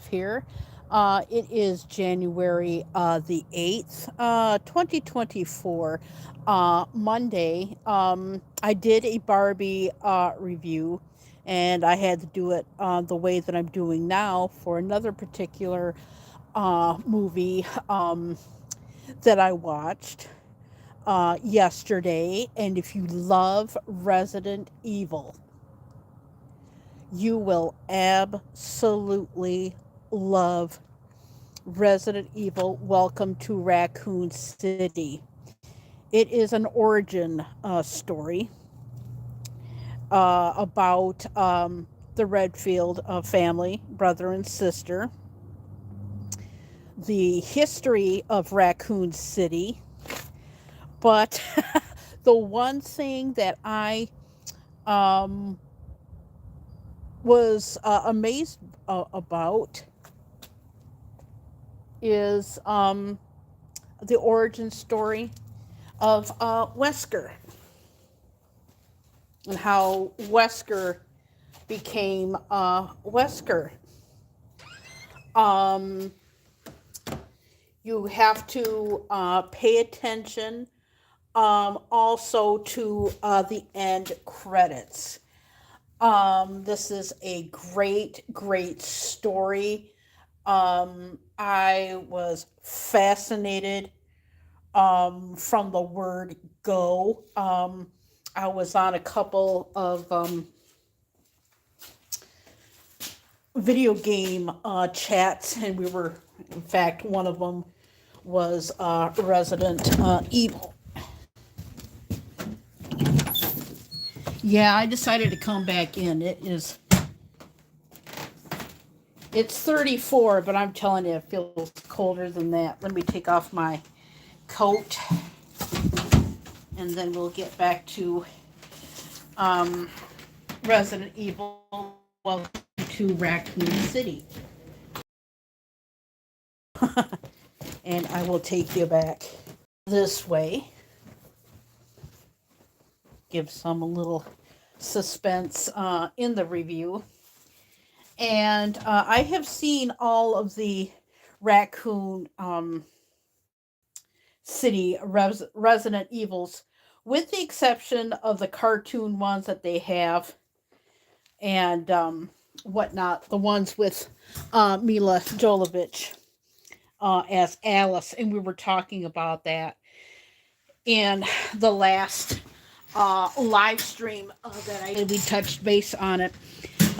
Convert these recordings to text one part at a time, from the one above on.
here. It is January the 8th, 2024, Monday. I did a Barbie review, and I had to do it the way that I'm doing now for another particular movie that I watched yesterday. And if you love Resident Evil, you will absolutely love Resident Evil Welcome to Raccoon City. It is an origin story about the Redfield family, brother and sister, the history of Raccoon City. But the one thing that I um, was amazed about is the origin story of Wesker and how Wesker became Wesker. Um, you have to pay attention also to the end credits. This is a great story. I was fascinated from the word go. I was on a couple of video game chats, and we were, in fact, one of them was Resident Evil. Yeah, I decided to come back in. It's 34, but I'm telling you, it feels colder than that. Let me take off my coat, and then we'll get back to um, Resident Evil. Welcome to Raccoon City. And I will take you back this way. Give some a little suspense in the review. And I have seen all of the Raccoon City Resident Evils, with the exception of the cartoon ones that they have and whatnot, the ones with Mila Jovovich as Alice. And we were talking about that in the last live stream that I did. We touched base on it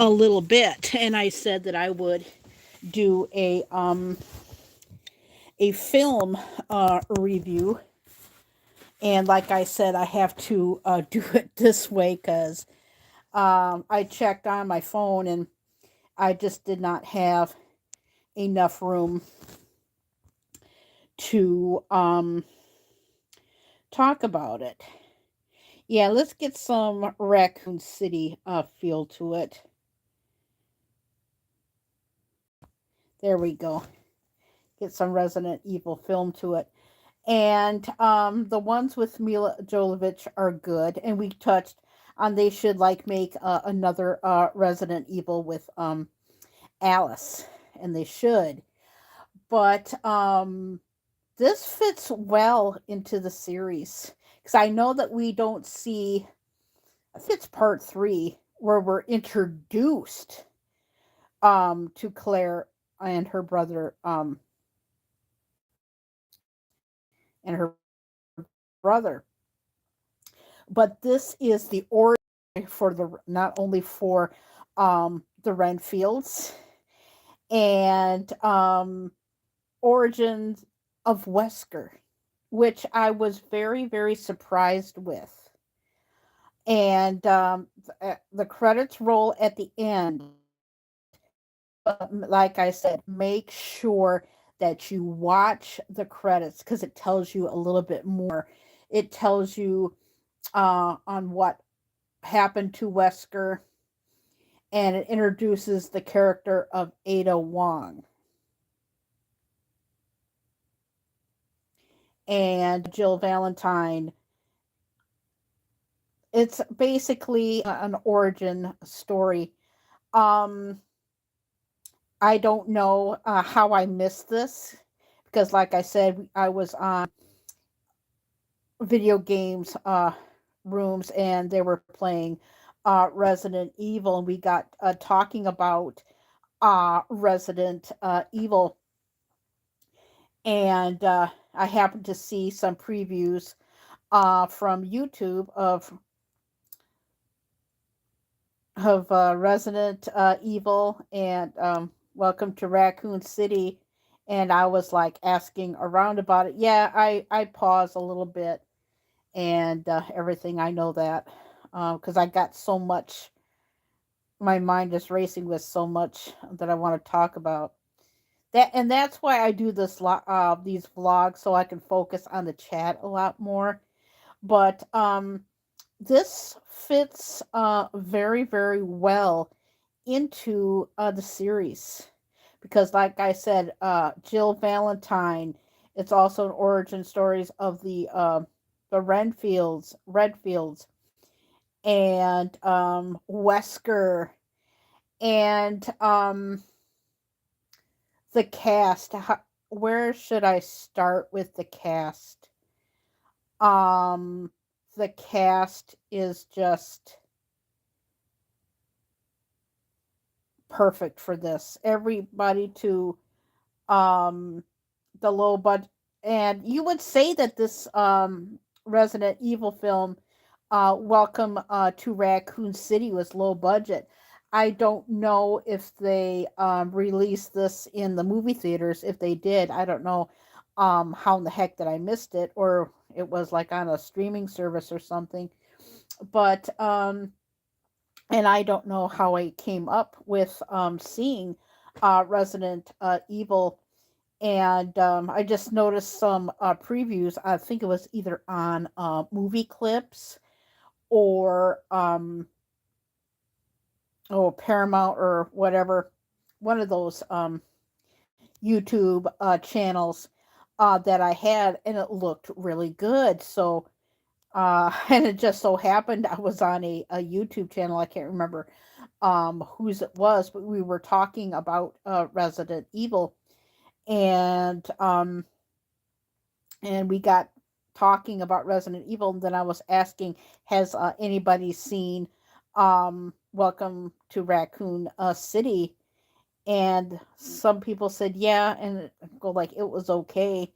a little bit, and I said that I would do a film review. And like I said, I have to do it this way because I checked on my phone and I just did not have enough room to talk about it. Yeah, let's get some Raccoon City feel to it. There we go. Get some Resident Evil film to it. And the ones with Mila Jovovich are good. And we touched on they should like make another Resident Evil with Alice. And they should. But this fits well into the series. Because I know that we don't see, I think it's part 3, where we're introduced to Claire and her brother and her brother. But this is the origin for the not only for the Renfields and origins of Wesker, which I was very surprised with. And the credits roll at the end. But like I said, make sure that you watch the credits because it tells you a little bit more. It tells you on what happened to Wesker, and it introduces the character of Ada Wong. And Jill Valentine. It's basically an origin story. Um, I don't know how I missed this because, like I said, I was on video games rooms and they were playing Resident Evil, and we got talking about Resident Evil, and I happened to see some previews from YouTube of Resident Evil and Welcome to Raccoon City, and I was like asking around about it. Yeah, I paused a little bit and everything. I know that because I got so much. My mind is racing with so much that I want to talk about. That and that's why I do these vlogs so I can focus on the chat a lot more. But this fits very very well into the series because, like I said, Jill Valentine. It's also an origin stories of the Redfields, and Wesker, and the cast. Where should I start with the cast? Um, the cast is just perfect for this. Everybody to um the low budget, and you would say that this Resident Evil film, Welcome to Raccoon City, was low budget. I don't know if they released this in the movie theaters. If they did, I don't know how in the heck that I missed it, or it was like on a streaming service or something. But and I don't know how I came up with seeing Resident Evil, and I just noticed some previews. I think it was either on movie clips or Paramount or whatever, one of those YouTube channels that I had, and it looked really good. So and it just so happened I was on a YouTube channel. I can't remember whose it was, but we were talking about Resident Evil, and we got talking about Resident Evil. And then I was asking, has anybody seen Welcome to Raccoon City? And some people said yeah, and go like it was okay.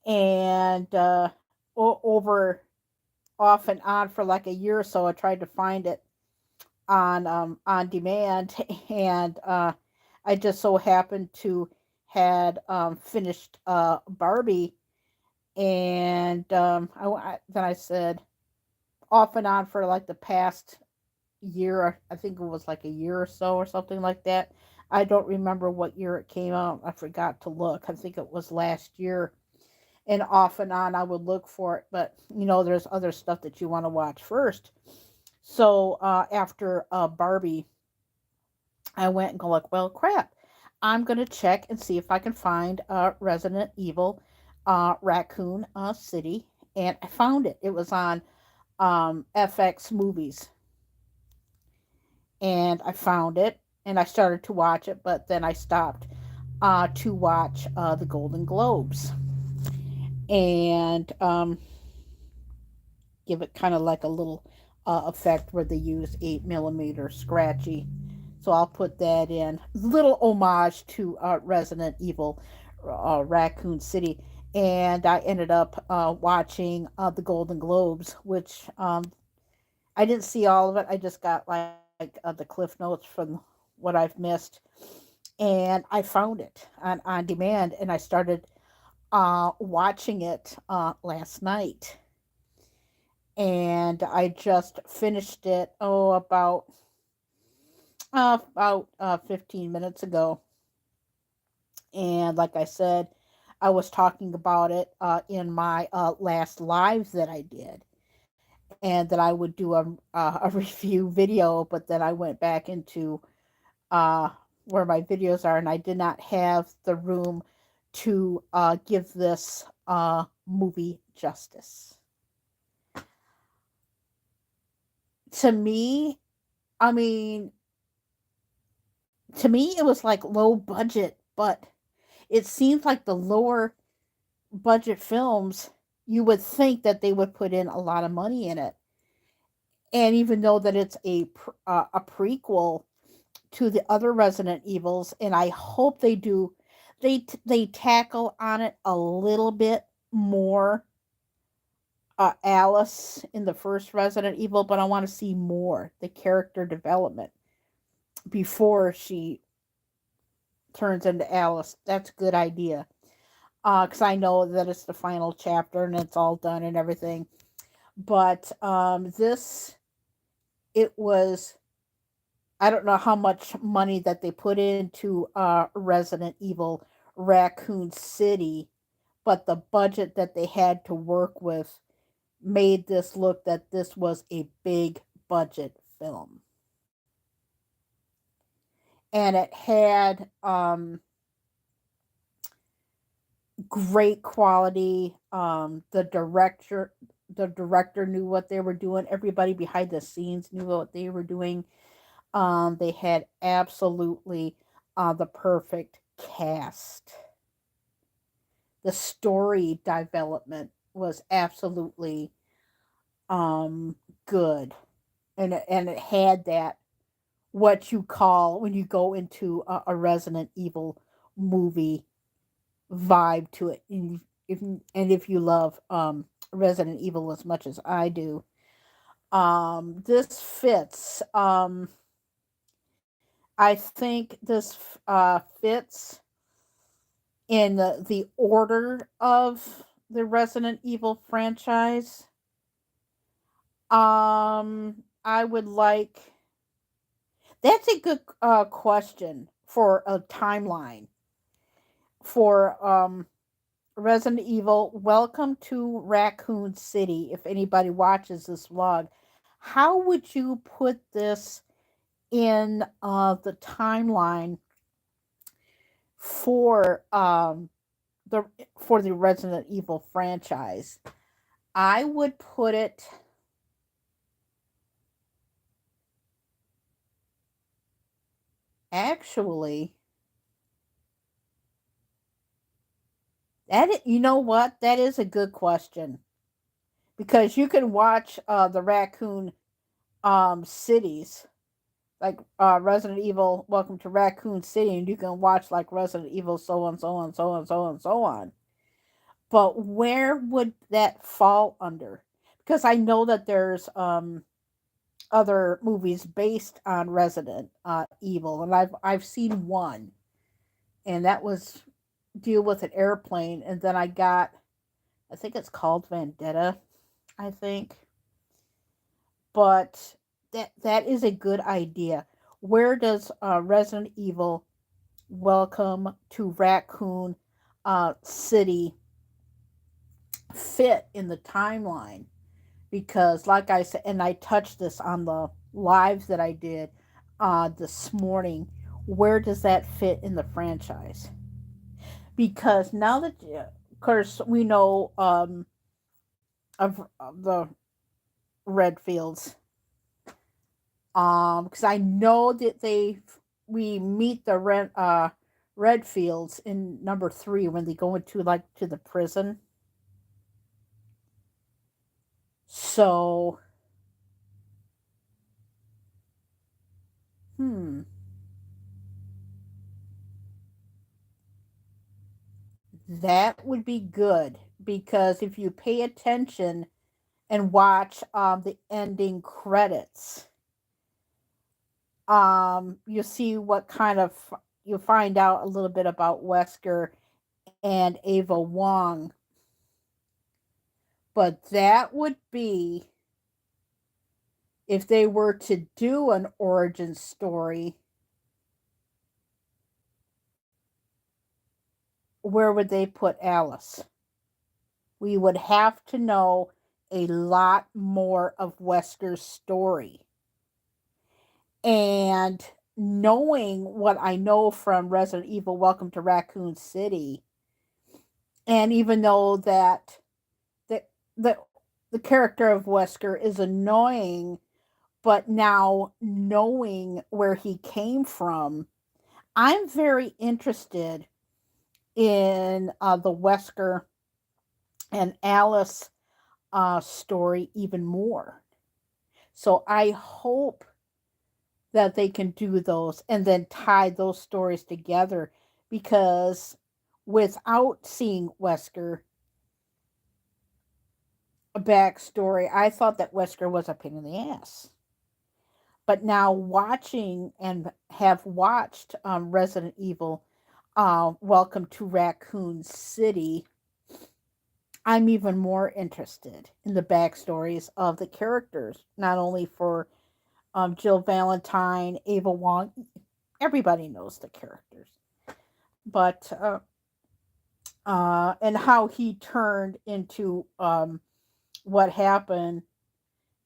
And over off and on for like a year or so, I tried to find it on demand, and I just so happened to had finished Barbie, and then I said off and on for like the past year. I think it was like a year or so or something like that. I don't remember what year it came out. I forgot to look. I think it was last year. And off and on, I would look for it. But there's other stuff that you want to watch first. So after Barbie, I went and go like, well, crap. I'm gonna check and see if I can find Resident Evil, Raccoon City, and I found it. It was on FX Movies, and I found it, and I started to watch it, but then I stopped to watch the Golden Globes, and give it kind of like a little effect where they use 8mm scratchy. So I'll put that in. Little homage to Resident Evil, Raccoon City. And I ended up watching the Golden Globes, which I didn't see all of it. I just got like the cliff notes from what I've missed. And I found it on demand, and I started watching it last night. And I just finished it, about 15 minutes ago. And like I said, I was talking about it in my last live that I did, and that I would do a review video, but then I went back into uh, where my videos are, and I did not have the room to give this movie justice. To me, I mean, To me, it was like low budget, but it seems like the lower budget films, you would think that they would put in a lot of money in it. And even though that it's a prequel to the other Resident Evils, and I hope they do, they tackle on it a little bit more. Alice in the first Resident Evil, but I want to see more the character development before she turns into Alice. That's a good idea. Because I know that it's the final chapter and it's all done and everything. But this, it was, I don't know how much money that they put into Resident Evil Raccoon City, but the budget that they had to work with made this look that this was a big budget film. And it had great quality. The director knew what they were doing. Everybody behind the scenes knew what they were doing. They had absolutely the perfect cast. The story development was absolutely good, and it had that what you call when you go into a Resident Evil movie vibe to it. And if you love Resident Evil as much as I do, this fits. I think this fits in the order of the Resident Evil franchise. I would like. That's a good question for a timeline for Resident Evil. Welcome to Raccoon City. If anybody watches this vlog, how would you put this in the timeline for the for the Resident Evil franchise? I would put it actually. You know what? That is a good question because you can watch the Raccoon cities like Resident Evil Welcome to Raccoon City, and you can watch like Resident Evil so on so on so on so on so on. But where would that fall under? Because I know that there's other movies based on Resident Evil, and I've seen one, and that was deal with an airplane, and then I think it's called Vendetta, I think. But that is a good idea. Where does Resident Evil Welcome to Raccoon City fit in the timeline? Because, like I said, and I touched this on the lives that I did this morning, where does that fit in the franchise? Because now that, of course, we know of the Redfields, because I know that we meet the Redfields in number 3 when they go into like to the prison. So, hmm, that would be good because if you pay attention and watch the ending credits, you see what kind of you find out a little bit about Wesker and Ava Wong. But that would be if they were to do an origin story, where would they put Alice? We would have to know a lot more of Wesker's story. And knowing what I know from Resident Evil Welcome to Raccoon City, and even though that the, the character of Wesker is annoying, but now knowing where he came from, I'm very interested in the Wesker and Alice story even more. So I hope that they can do those and then tie those stories together, because without seeing Wesker backstory, I thought that Wesker was a pain in the ass. But now watching and have watched Resident Evil Welcome to Raccoon City, I'm even more interested in the backstories of the characters, not only for Jill Valentine, Ava Wong. Everybody knows the characters, but and how he turned into what happened,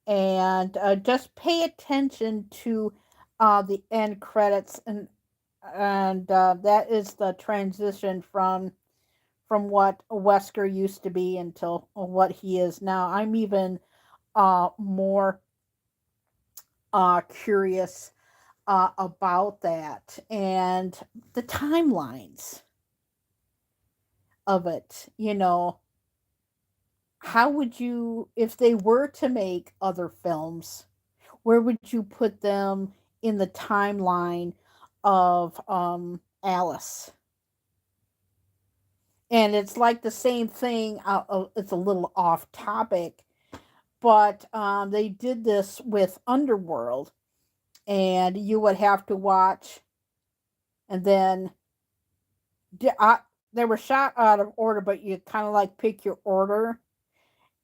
and just pay attention to the end credits, and that is the transition from what Wesker used to be until what he is now. I'm even more curious about that and the timelines of it. How would you, if they were to make other films, where would you put them in the timeline of Alice? And it's like the same thing. It's a little off topic, but they did this with Underworld, and you would have to watch, and then they were shot out of order, but you kind of like pick your order.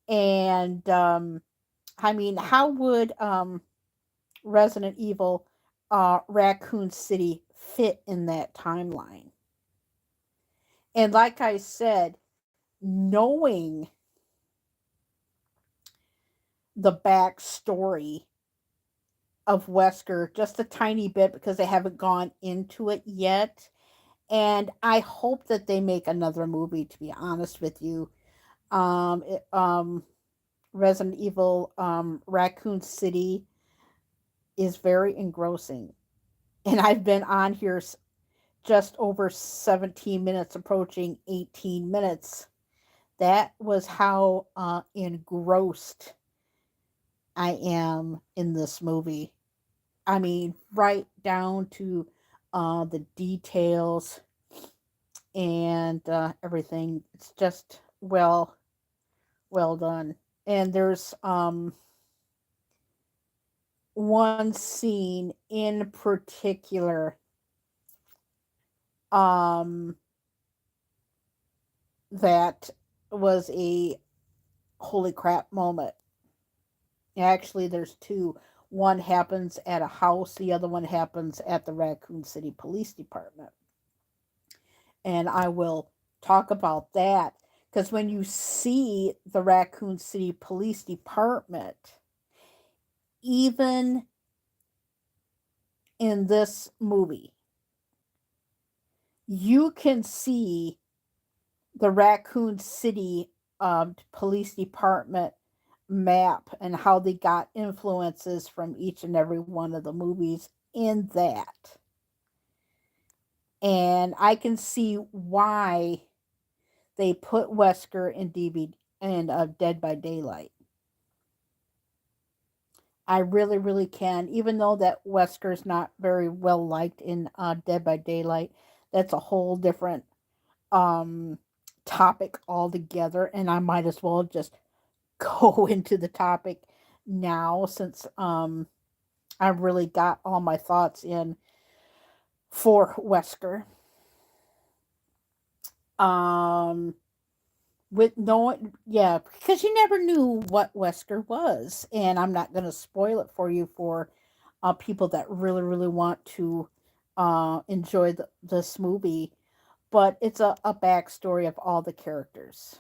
And I mean, how would Resident Evil Raccoon City fit in that timeline? And like I said, knowing the backstory of Wesker just a tiny bit, because they haven't gone into it yet. And I hope that they make another movie, to be honest with you. It, Resident Evil Raccoon City is very engrossing. And I've been on here just over 17 minutes, approaching 18 minutes. That was how engrossed I am in this movie. I mean, right down to the details and everything. It's just well done. And there's one scene in particular um, that was a holy crap moment. Actually, there's two. One happens at a house, the other one happens at the Raccoon City Police Department. And I will talk about that, because when you see the Raccoon City Police Department, even in this movie, you can see the Raccoon City Police Department map and how they got influences from each and every one of the movies in that. And I can see why they put Wesker in DVD and Dead by Daylight. I really, really can. Even though that Wesker's not very well liked in Dead by Daylight, that's a whole different um, topic altogether. And I might as well just go into the topic now, since I really got all my thoughts in for Wesker. Um, with no, yeah, because you never knew what Wesker was, and I'm not going to spoil it for you for people that really, really want to enjoy this movie. But it's a backstory of all the characters.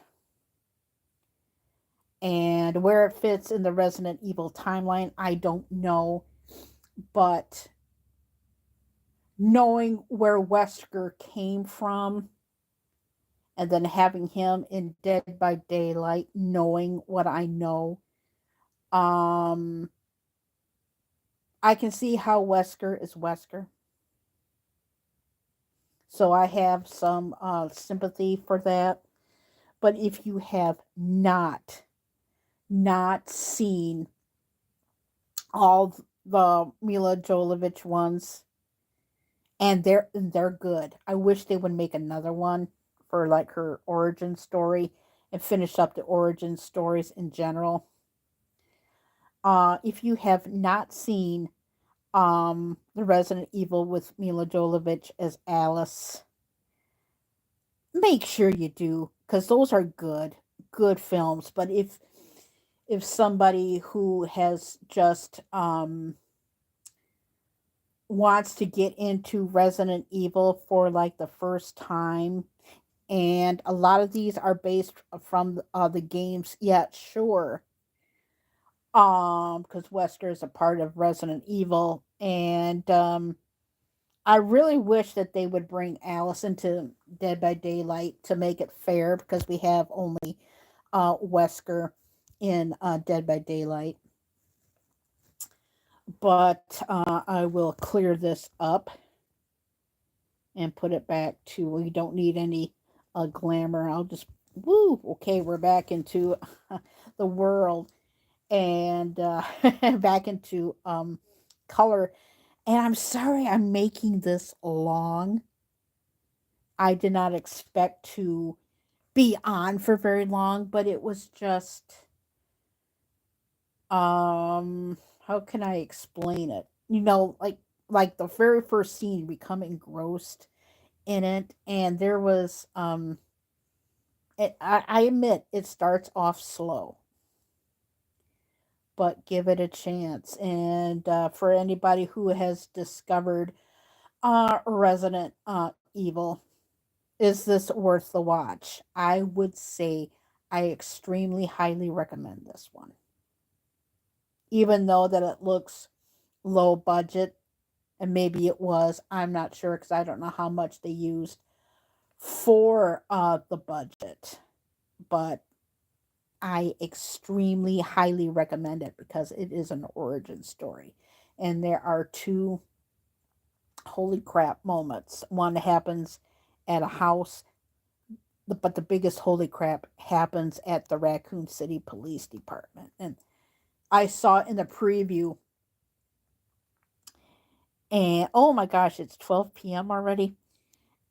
And where it fits in the Resident Evil timeline, I don't know. But knowing where Wesker came from, and then having him in Dead by Daylight, knowing what I know, um, I can see how Wesker is Wesker. So I have some sympathy for that. But if you have not seen all the Mila Jovovich ones, and they're good. I wish they would make another one for like her origin story and finish up the origin stories in general. If you have not seen the Resident Evil with Mila Jovovich as Alice, make sure you do because those are good films. But if somebody who has just wants to get into Resident Evil for like the first time, and a lot of these are based from the games. Yeah, sure. Because Wesker is a part of Resident Evil, and I really wish that they would bring Alice into Dead by Daylight to make it fair, because we have only Wesker in Dead by Daylight. But I will clear this up and put it back to, we don't need any glamour. I'll just, woo, okay, we're back into the world, and back into color. And I'm sorry I'm making this long. I did not expect to be on for very long, but it was just, how can I explain it? Like the very first scene, become engrossed in it, and there was I admit it starts off slow, but give it a chance. And for anybody who has discovered Resident Evil, is this worth the watch? I would say I extremely highly recommend this one. Even though that it looks low budget, and maybe it was, I'm not sure because I don't know how much they used for the budget, but I extremely highly recommend it because it is an origin story. And there are two holy crap moments. One happens at a house, but the biggest holy crap happens at the Raccoon City Police Department. And I saw it in the preview, and oh my gosh, it's 12 p.m. already.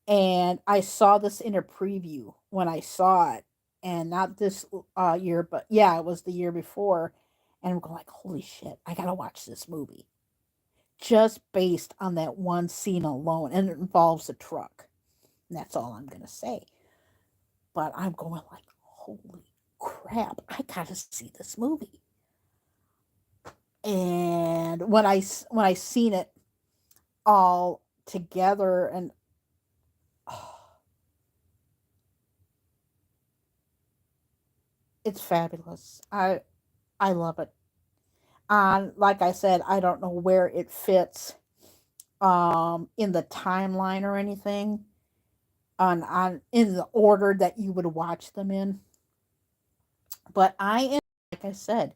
And I saw this in a preview when I saw it, and not this year, but yeah, it was the year before. And I'm going like, holy shit, I gotta watch this movie just based on that one scene alone, and it involves a truck. And that's all I'm gonna say. But I'm going like, holy crap, I gotta see this movie. And when I seen it all together, and oh, it's fabulous. I love it. Like I said, I don't know where it fits in the timeline or anything, on in the order that you would watch them in. But I am, like I said,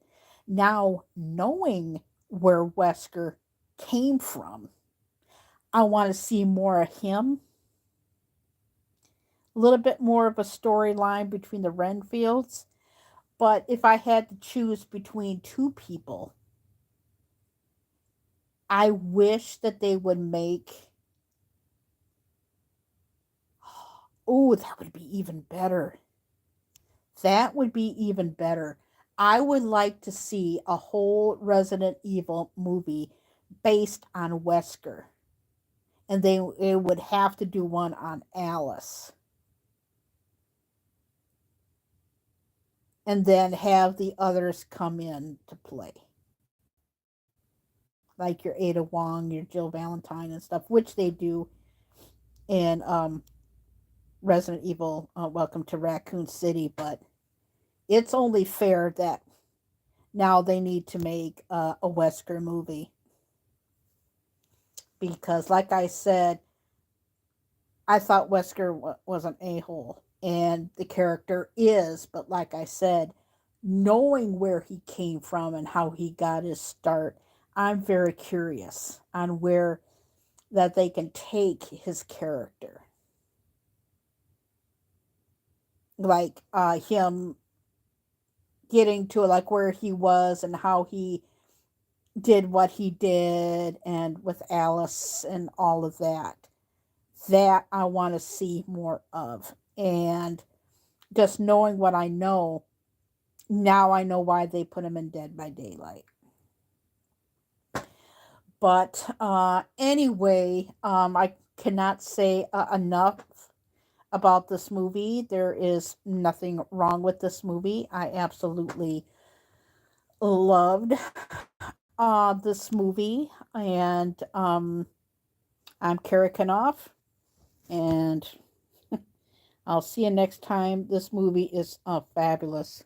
now knowing where Wesker came from, I want to see more of him. A little bit more of a storyline between the Renfields. But if I had to choose between two people, I wish that they would make. Oh, that would be even better. That would be even better. I would like to see a whole Resident Evil movie based on Wesker. And they would have to do one on Alice. And then have the others come in to play. Like your Ada Wong, your Jill Valentine and stuff, which they do in Resident Evil Welcome to Raccoon City. But it's only fair that now they need to make a Wesker movie. Because, like I said, I thought Wesker was an a-hole. And the character is, but like I said, knowing where he came from and how he got his start, I'm very curious on where that they can take his character. like him getting to like where he was and how he did what he did and with Alice and all of that. That I want to see more of. And just knowing what I know, now I know why they put him in Dead by Daylight. But anyway, I cannot say enough about this movie. There is nothing wrong with this movie. I absolutely loved this movie. And I'm Kerry Knauf. And I'll see you next time. This movie is fabulous.